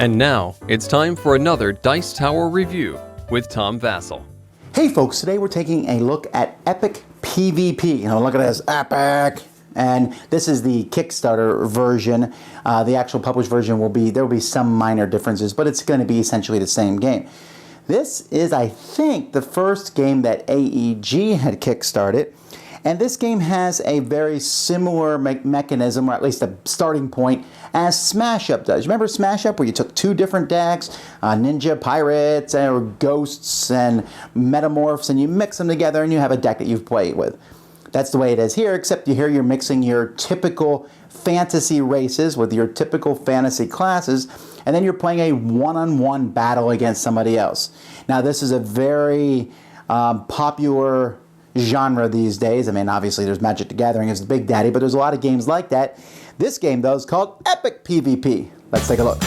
And now, it's time for another Dice Tower review with Tom Vasel. Hey folks, today we're taking a look at Epic PvP. Look at this, Epic! And this is the Kickstarter version. The actual published version there will be some minor differences, but it's going to be essentially the same game. This is, I think, the first game that AEG had kickstarted. And this game has a very similar mechanism, or at least a starting point, as Smash Up does. Remember Smash Up, where you took two different decks, ninja, pirates, or ghosts, and metamorphs, and you mix them together and you have a deck that you've played with. That's the way it is here, except here you're mixing your typical fantasy races with your typical fantasy classes, and then you're playing a one-on-one battle against somebody else. Now this is a very popular genre these days. I mean, obviously there's Magic the Gathering as the big daddy, but there's a lot of games like that. This game, though, is called Epic PvP. Let's take a look.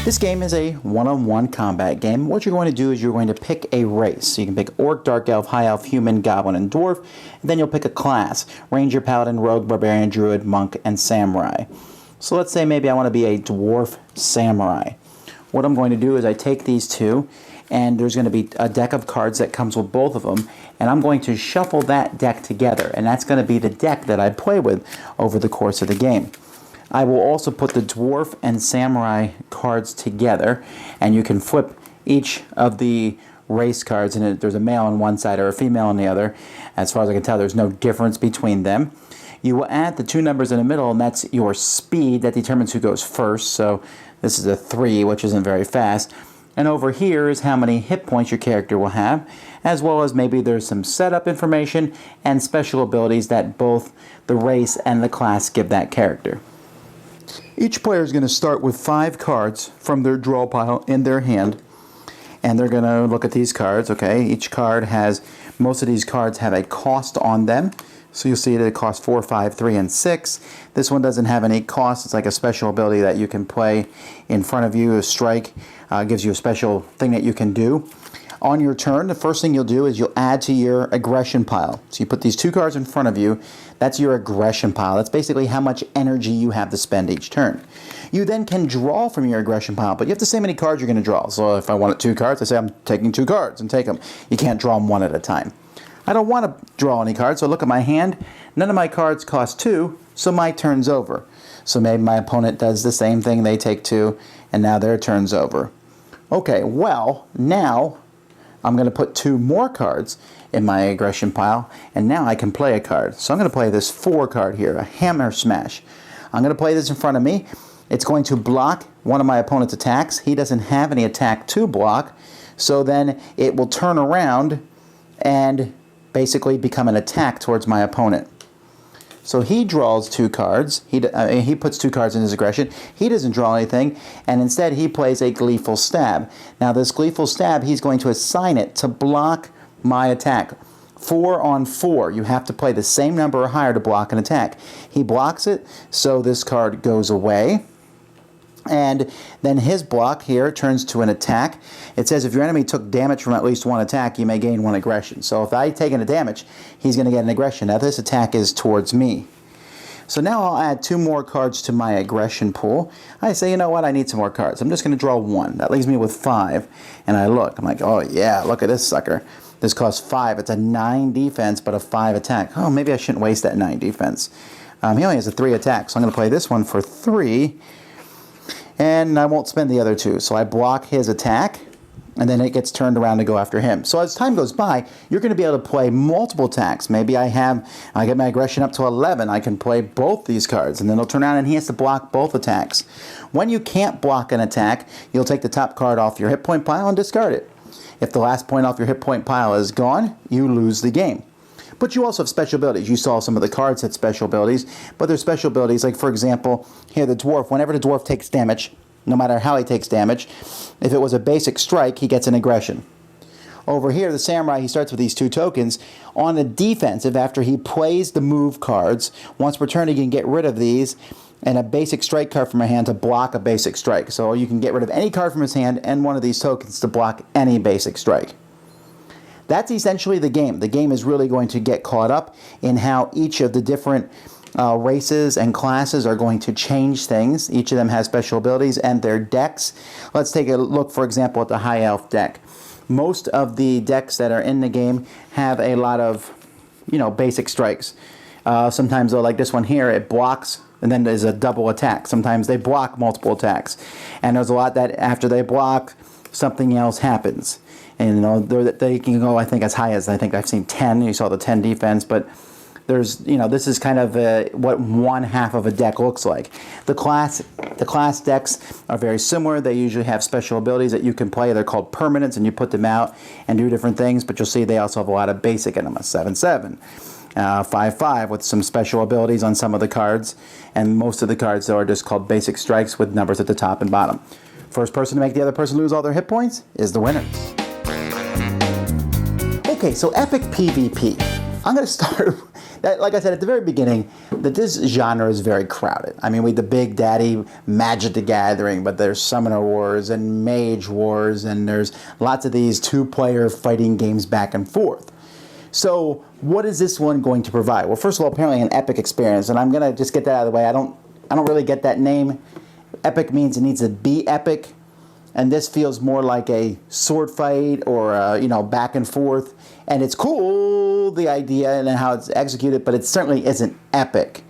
This game is a one-on-one combat game. What you're going to do is you're going to pick a race. So you can pick Orc, Dark Elf, High Elf, Human, Goblin, and Dwarf. And then you'll pick a class. Ranger, Paladin, Rogue, Barbarian, Druid, Monk, and Samurai. So let's say maybe I want to be a Dwarf Samurai. What I'm going to do is I take these two, and there's going to be a deck of cards that comes with both of them. And I'm going to shuffle that deck together. And that's going to be the deck that I play with over the course of the game. I will also put the Dwarf and Samurai cards together, and you can flip each of the race cards, and there's a male on one side or a female on the other. As far as I can tell, there's no difference between them. You will add the two numbers in the middle, and that's your speed. That determines who goes first, so this is a 3, which isn't very fast. And over here is how many hit points your character will have, as well as maybe there's some setup information and special abilities that both the race and the class give that character. Each player is going to start with 5 cards from their draw pile in their hand, and they're going to look at these cards. Okay, each card most of these cards have a cost on them, so you'll see that it costs 4, 5, 3, and 6. This one doesn't have any cost. It's like a special ability that you can play in front of you. A strike gives you a special thing that you can do. On your turn, the first thing you'll do is you'll add to your aggression pile. So you put these 2 cards in front of you. That's your aggression pile. That's basically how much energy you have to spend each turn. You then can draw from your aggression pile, but you have to say how many cards you're going to draw. So if I wanted 2 cards, I say I'm taking 2 cards and take them. You can't draw them one at a time. I don't want to draw any cards, so look at my hand. None of my cards cost 2, so my turn's over. So maybe my opponent does the same thing. They take 2, and now their turn's over. Okay, well, now I'm going to put 2 more cards in my aggression pile, and now I can play a card. So I'm going to play this 4 card here, a Hammer Smash. I'm going to play this in front of me. It's going to block one of my opponent's attacks. He doesn't have any attack to block, so then it will turn around and basically become an attack towards my opponent. So he draws 2 cards. He puts 2 cards in his aggression. He doesn't draw anything, and instead he plays a Gleeful Stab. Now this Gleeful Stab, he's going to assign it to block my attack. 4 on 4. You have to play the same number or higher to block an attack. He blocks it, so this card goes away. And then his block here turns to an attack. It says if your enemy took damage from at least 1 attack, you may gain 1 aggression. So if I take a damage, he's going to get an aggression. Now this attack is towards me. So now I'll add 2 more cards to my aggression pool. I say, you know what, I need some more cards. I'm just going to draw 1. That leaves me with 5. And I look. I'm like, oh yeah, look at this sucker. This costs 5. It's a 9 defense, but a 5 attack. Oh, maybe I shouldn't waste that 9 defense. He only has a 3 attack, so I'm going to play this one for 3. And I won't spend the other 2. So I block his attack, and then it gets turned around to go after him. So as time goes by, you're going to be able to play multiple attacks. Maybe I get my aggression up to 11. I can play both these cards, and then it'll turn around and he has to block both attacks. When you can't block an attack, you'll take the top card off your hit point pile and discard it. If the last point off your hit point pile is gone, you lose the game. But you also have special abilities. You saw some of the cards had special abilities, but there's special abilities like, for example, here the Dwarf. Whenever the Dwarf takes damage, no matter how he takes damage, if it was a basic strike, he gets an aggression. Over here, the Samurai, he starts with these 2 tokens. On the defensive, after he plays the move cards, once per turn he can get rid of these, and a basic strike card from her hand to block a basic strike. So you can get rid of any card from his hand and one of these tokens to block any basic strike. That's essentially the game. The game is really going to get caught up in how each of the different races and classes are going to change things. Each of them has special abilities and their decks. Let's take a look, for example, at the High Elf deck. Most of the decks that are in the game have a lot of, basic strikes. Sometimes, though, like this one here, it blocks and then there's a double attack. Sometimes they block multiple attacks. And there's a lot that after they block, something else happens. And they can go, I think, as high as, I think I've seen 10. You saw the 10 defense, but there's, this is kind of what one half of a deck looks like. The class decks are very similar. They usually have special abilities that you can play. They're called permanents, and you put them out and do different things. But you'll see they also have a lot of basic in them, a 7/7. 5/5 with some special abilities on some of the cards, and most of the cards though are just called basic strikes with numbers at the top and bottom. First person to make the other person lose all their hit points is the winner. Okay, so epic PvP. I'm going to start, like I said at the very beginning, that this genre is very crowded. I mean, we the Big Daddy Magic the Gathering, but there's Summoner Wars and Mage Wars, and there's lots of these two-player fighting games back and forth. So what is this one going to provide? Well, first of all, apparently an epic experience, and I'm going to just get that out of the way. I don't really get that name. Epic means it needs to be epic, and this feels more like a sword fight or back and forth. And it's cool, the idea and how it's executed, but it certainly isn't epic.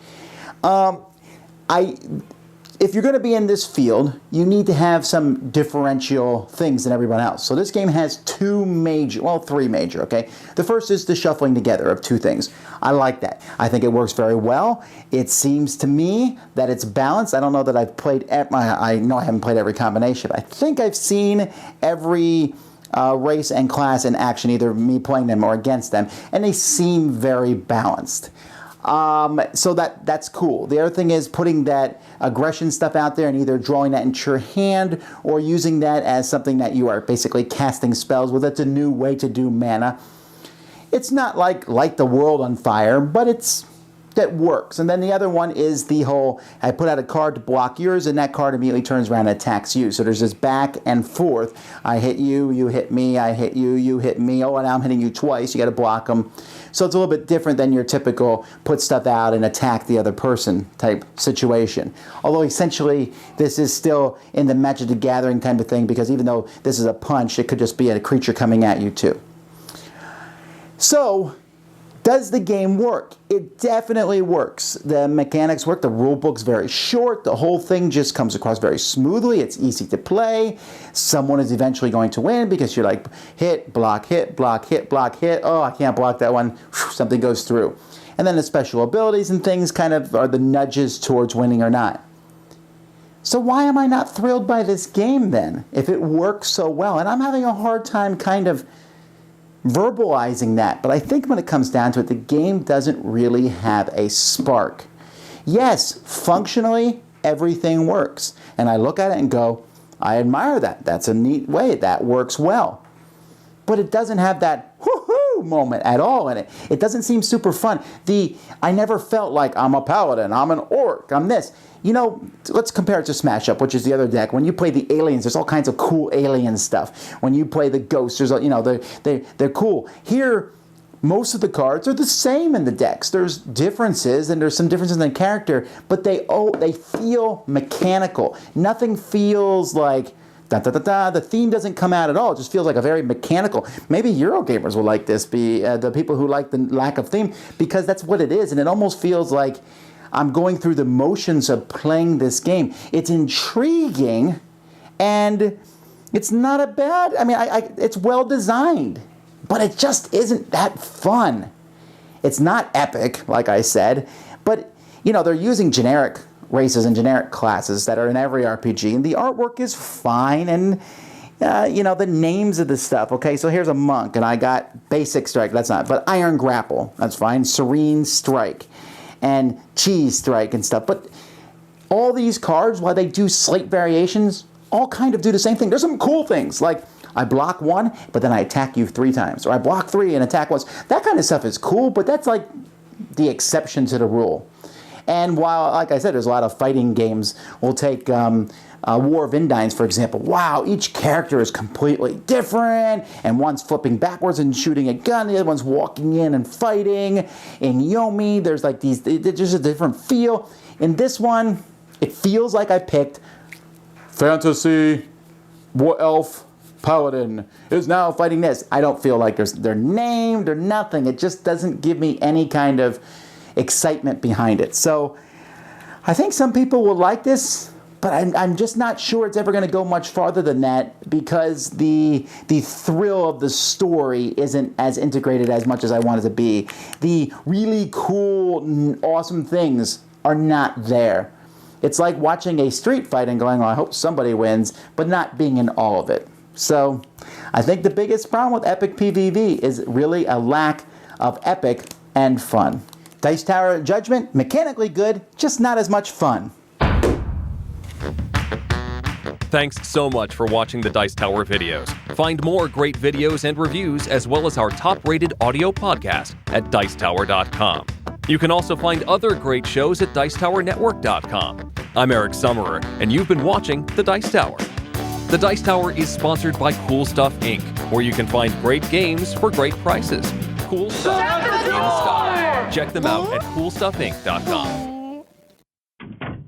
If you're going to be in this field, you need to have some differential things than everyone else. So this game has three major, okay? The first is the shuffling together of two things. I like that. I think it works very well. It seems to me that it's balanced. I don't know that I've played, I know I haven't played every combination, but I think I've seen every race and class in action, either me playing them or against them, and they seem very balanced. So that's cool. The other thing is putting that aggression stuff out there and either drawing that into your hand or using that as something that you are basically casting spells with. It's a new way to do mana. It's not like light the world on fire, but that works. And then the other one is the whole, I put out a card to block yours, and that card immediately turns around and attacks you. So there's this back and forth. I hit you, you hit me, I hit you, you hit me. Oh, and now I'm hitting you twice. You got to block them. So it's a little bit different than your typical put stuff out and attack the other person type situation. Although essentially this is still in the Magic the Gathering kind of thing, because even though this is a punch, it could just be a creature coming at you too. So, does the game work? It definitely works. The mechanics work. The rule book's very short. The whole thing just comes across very smoothly. It's easy to play. Someone is eventually going to win because you're like, hit, block, hit, block, hit, block, hit. Oh, I can't block that one. Something goes through. And then the special abilities and things kind of are the nudges towards winning or not. So why am I not thrilled by this game then, if it works so well? And I'm having a hard time kind of verbalizing that, but I think when it comes down to it, the game doesn't really have a spark. Yes, functionally, everything works. And I look at it and go, I admire that. That's a neat way. That works well. But it doesn't have that woohoo moment at all in it. It doesn't seem super fun. I never felt like I'm a paladin, I'm an orc, I'm this. Let's compare it to Smash Up, which is the other deck. When you play the aliens, there's all kinds of cool alien stuff. When you play the ghosts, there's they're cool. Here, most of the cards are the same in the decks. There's differences, and there's some differences in the character, but they feel mechanical. Nothing feels like da-da-da-da. The theme doesn't come out at all. It just feels like a very mechanical. Maybe Eurogamers will like this, the people who like the lack of theme, because that's what it is, and it almost feels like I'm going through the motions of playing this game. It's intriguing, and it's not a bad, it's well designed, but it just isn't that fun. It's not epic, like I said, but, they're using generic races and generic classes that are in every RPG, and the artwork is fine, and, the names of the stuff. Okay, so here's a monk, and I got basic strike, that's not, but iron grapple, that's fine, serene strike, and cheese strike and stuff. But all these cards, while they do slight variations, all kind of do the same thing. There's some cool things, like I block one, but then I attack you 3 times. Or I block 3 and attack once. That kind of stuff is cool, but that's like the exception to the rule. And while, like I said, there's a lot of fighting games, we'll take War of Indines, for example. Wow, each character is completely different, and one's flipping backwards and shooting a gun, the other one's walking in and fighting. In Yomi, there's like there's a different feel. In this one, it feels like I picked Fantasy War Elf Paladin is now fighting this. I don't feel like they're named or nothing. It just doesn't give me any kind of excitement behind it. So I think some people will like this, but I'm just not sure it's ever going to go much farther than that, because the thrill of the story isn't as integrated as much as I want it to be. The really cool, awesome things are not there. It's like watching a street fight and going, well, I hope somebody wins, but not being in all of it. So I think the biggest problem with Epic PvP is really a lack of epic and fun. Dice Tower Judgment, mechanically good, just not as much fun. Thanks so much for watching the Dice Tower videos. Find more great videos and reviews, as well as our top-rated audio podcast at Dicetower.com. You can also find other great shows at Dicetowernetwork.com. I'm Eric Summerer, and you've been watching The Dice Tower. The Dice Tower is sponsored by Cool Stuff Inc., where you can find great games for great prices. Cool stuff in style. Check them out at CoolStuffInc.com.